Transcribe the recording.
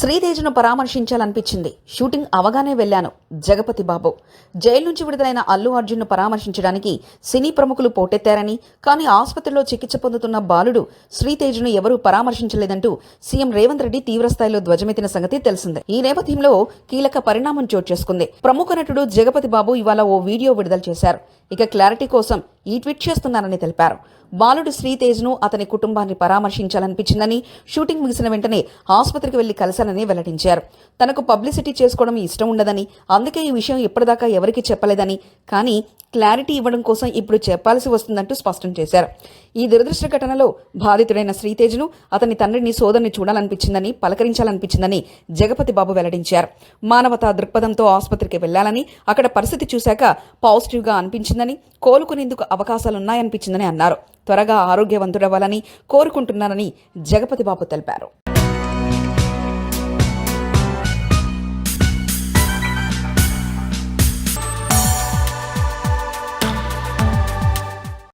శ్రీతేజను పరామర్శించాలనిపించింది. Shooting అవగానే వెళ్లాను. జగపతి బాబు. Jail నుంచి విడుదలైన అల్లు అర్జున్ను పరామర్శించడానికి సినీ ప్రముఖులు పోటెత్తారని, కానీ ఆసుపత్రిలో చికిత్స పొందుతున్న బాలుడు శ్రీతేజను ఎవరూ పరామర్శించలేదంటూ సీఎం రేవంత్ రెడ్డి తీవ్రస్థాయిలో ధ్వజమెత్తిన సంగతి తెలిసిందే. ఈ నేపథ్యంలో కీలక పరిణామం చోటు చేసుకుంది. ప్రముఖ నటుడు జగపతి బాబు ఇవాళ ఓ వీడియో విడుదల చేశారు. ఇక క్లారిటీ కోసం ఈ ట్వీట్ చేస్తున్నారని తెలిపారు. బాలుడు శ్రీతేజ్ను అతని కుటుంబాన్ని పరామర్శించాలనిపించిందని, షూటింగ్ ముగిసిన వెంటనే ఆసుపత్రికి వెళ్లి కలిశానని వెల్లడించారు. తనకు పబ్లిసిటీ చేసుకోవడం ఇష్టం ఉండదని, అందుకే ఈ విషయం ఇప్పటిదాకా ఎవరికీ చెప్పలేదని, కానీ క్లారిటీ ఇవ్వడం కోసం ఇప్పుడు చెప్పాల్సి వస్తుందంటూ స్పష్టం చేశారు. ఈ దురదృష్ట ఘటనలో బాధితుడైన శ్రీతేజ్ను అతని తండ్రిని సోదరుని చూడాలనిపించిందని, పలకరించాలనిపించిందని జగపతి బాబు వెల్లడించారు. మానవతా దృక్పథంతో ఆసుపత్రికి వెళ్లాలని, అక్కడ పరిస్థితి చూశాక పాజిటివ్గా అనిపించిందని, కోలుకునేందుకు అవకాశాలున్నాయనిపించిందని అన్నారు. త్వరగా ఆరోగ్యవంతుడవ్వాలని కోరుకుంటున్నానని జగపతి బాబు తెలిపారు.